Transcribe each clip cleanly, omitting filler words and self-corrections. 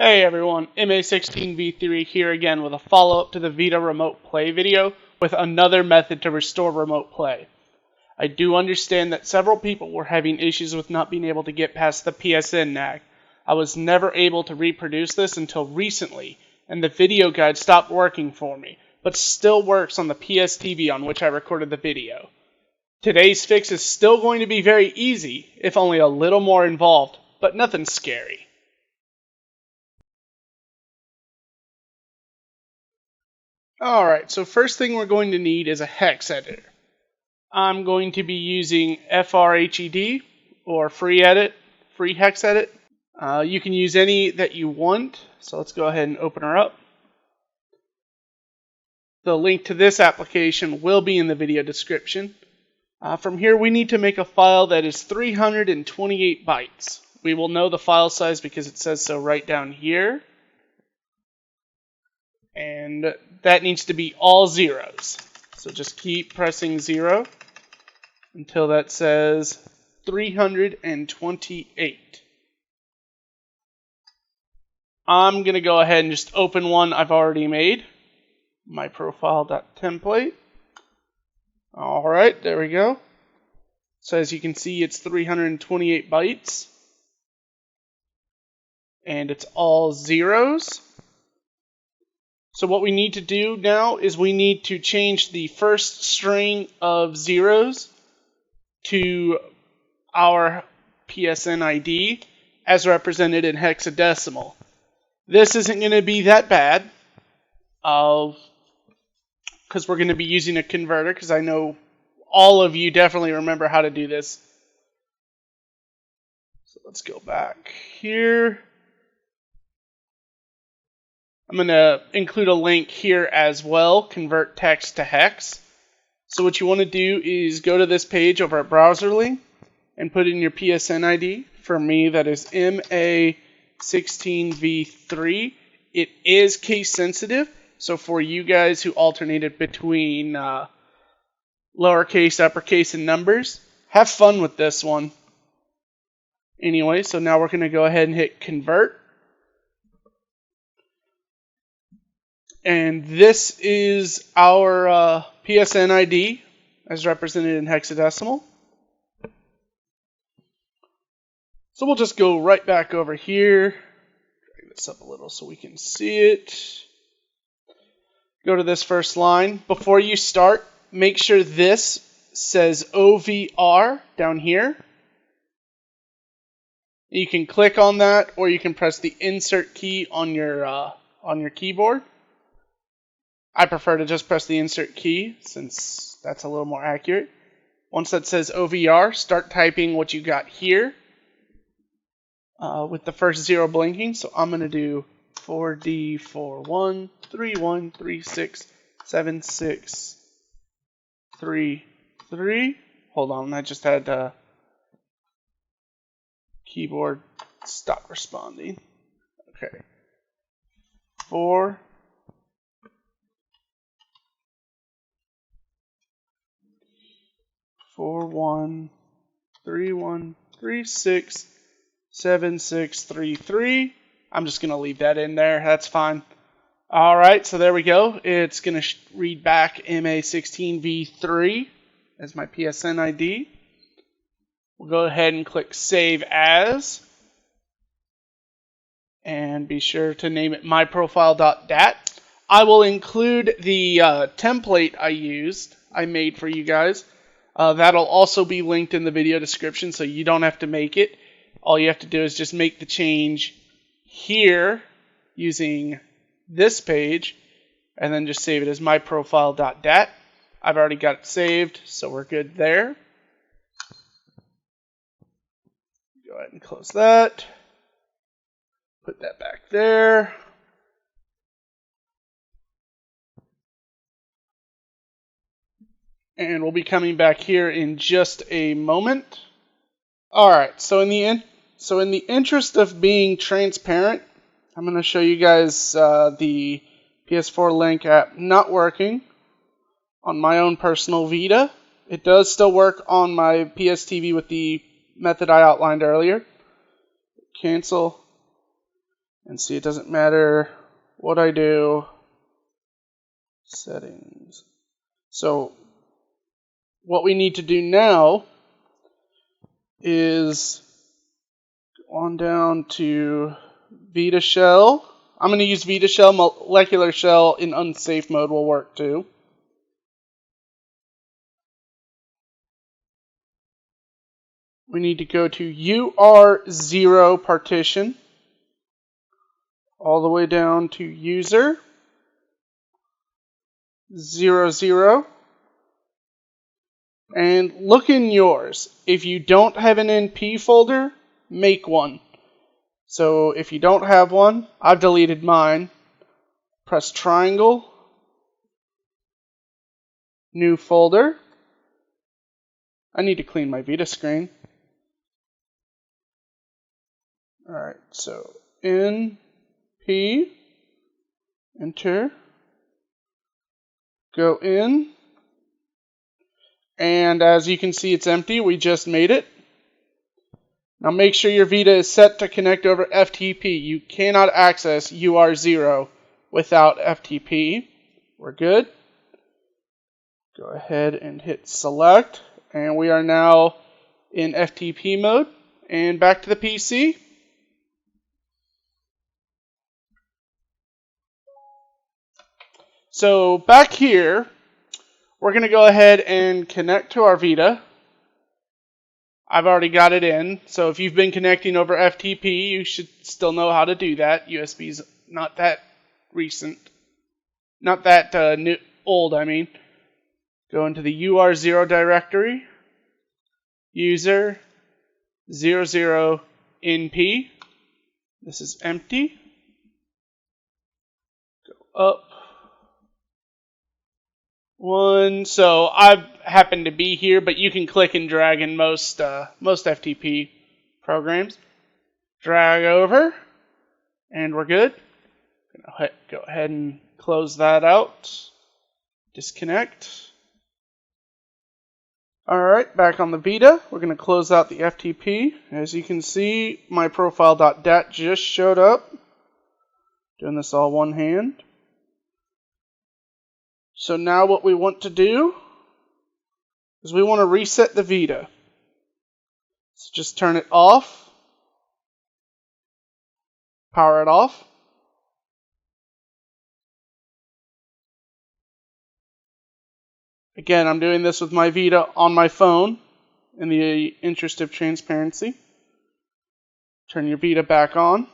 Hey everyone, MA16V3 here again with a follow-up to the Vita remote play video with another method to restore remote play. I do understand that several people were having issues with not being able to get past the PSN nag. I was never able to reproduce this until recently, and the video guide stopped working for me, but still works on the PSTV on which I recorded the video. Today's fix is still going to be very easy, if only a little more involved, but nothing scary. Alright, so first thing we're going to need is a Hex Editor. I'm going to be using FRHED or Free Hex Edit. You can use any that you want, so let's go ahead and open her up. The link to this application will be in the video description. From here we need to make a file that is 328 bytes. We will know the file size because it says so right down here. And that needs to be all zeros. So just keep pressing 0 until that says 328. I'm going to go ahead and just open one I've already made. My profile.template. Alright, there we go. So as you can see, it's 328 bytes. And it's all zeros. So what we need to do now is we need to change the first string of zeros to our PSN ID as represented in hexadecimal. This isn't going to be that bad because we're going to be using a converter, because I know all of you definitely remember how to do this. So let's go back here. I'm going to include a link here as well, convert text to hex. So what you want to do is go to this page over at Browserly and put in your PSN ID. For me, that is MA16V3. It is case sensitive, so for you guys who alternated between lowercase, uppercase, and numbers, have fun with this one. Anyway, so now we're going to go ahead and hit convert. And this is our PSN ID as represented in hexadecimal. So we'll just go right back over here. Drag this up a little so we can see it. Go to this first line. Before you start, make sure this says OVR down here. You can click on that, or you can press the insert key on your keyboard. I prefer to just press the insert key since that's a little more accurate. Once that says OVR, start typing what you got here with the first 0 blinking. So I'm going to do 4D4131367633. Hold on, I just had keyboard stop responding. Okay. 4 4131367633. I'm just going to leave that in there. That's fine. Alright, so there we go. It's going to read back MA16V3 as my PSN ID. We'll go ahead and click Save As. And be sure to name it myprofile.dat. I will include the template I made for you guys. That'll also be linked in the video description, so you don't have to make it. All you have to do is just make the change here using this page, and then just save it as myprofile.dat. I've already got it saved, so we're good there. Go ahead and close that. Put that back there. And we'll be coming back here in just a moment. Alright, so in the interest of being transparent, I'm going to show you guys the PS4 Link app not working on my own personal Vita. It does still work on my PSTV with the method I outlined earlier. Cancel. And see, it doesn't matter what I do. Settings. So what we need to do now is go on down to Vita shell. I'm going to use Vita shell. Molecular shell in unsafe mode will work too. We need to go to UR0 partition all the way down to user 00. And look in yours. If you don't have an NP folder, make one. So if you don't have one, I've deleted mine. Press triangle, new folder. I need to clean my Vita screen. Alright, so NP, enter, go in, and as you can see it's empty, we just made it. Now make sure your Vita is set to connect over FTP. You cannot access UR0 without FTP. We're good. Go ahead and hit select, and we are now in FTP mode. And back to the PC. So back here, we're going to go ahead and connect to our Vita. I've already got it in, so if you've been connecting over FTP, you should still know how to do that. USB's not that recent. Not that old, I mean. Go into the UR0 directory, user 00 NP. This is empty. Go up. One. So I happen to be here, but you can click and drag in most FTP programs. Drag over, and we're good. Go ahead and close that out. Disconnect. Alright, back on the Vita, we're going to close out the FTP. As you can see, my profile.dat just showed up. Doing this all one hand. So now what we want to do is we want to reset the Vita. So just turn it off. Power it off. Again, I'm doing this with my Vita on my phone in the interest of transparency. Turn your Vita back on.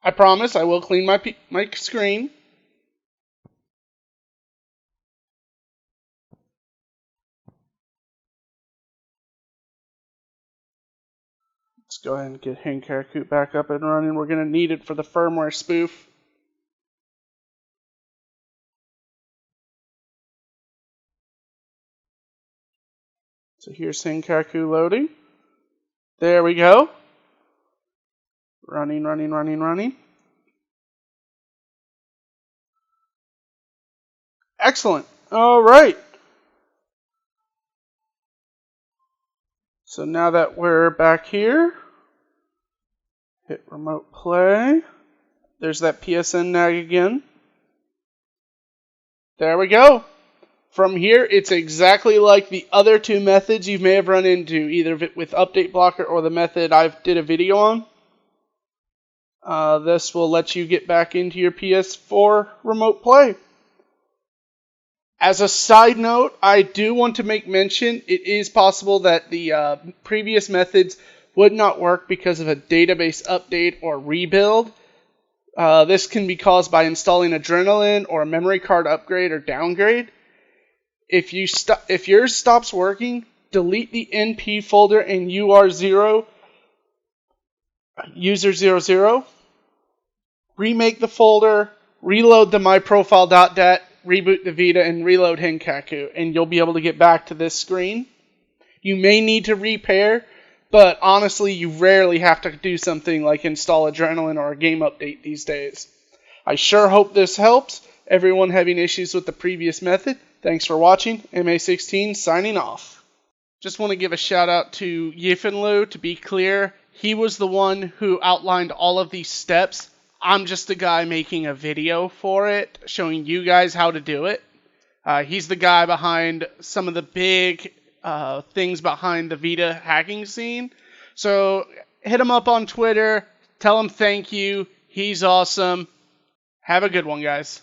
I promise I will clean my screen. Let's go ahead and get HENkaku back up and running. We're going to need it for the firmware spoof. So here's HENkaku loading. There we go. Running, running, running, running. Excellent. All right. So now that we're back here, hit remote play. There's that PSN nag again. There we go. From here, it's exactly like the other two methods you may have run into, either with Update Blocker or the method I did a video on. This will let you get back into your PS4 remote play. As a side note, I do want to make mention, it is possible that the previous methods would not work because of a database update or rebuild. This can be caused by installing Adrenaline or a memory card upgrade or downgrade. If yours stops working, delete the NP folder in UR0, user00, remake the folder, reload the myprofile.dat, reboot the Vita, and reload HENkaku, and you'll be able to get back to this screen. You may need to repair, but honestly, you rarely have to do something like install Adrenaline or a game update these days. I sure hope this helps. Everyone having issues with the previous method, thanks for watching. MA16 signing off. Just want to give a shout out to Yifenlu. To be clear, he was the one who outlined all of these steps. I'm just a guy making a video for it, showing you guys how to do it. He's the guy behind some of the big things behind the Vita hacking scene. So hit him up on Twitter. Tell him thank you. He's awesome. Have a good one, guys.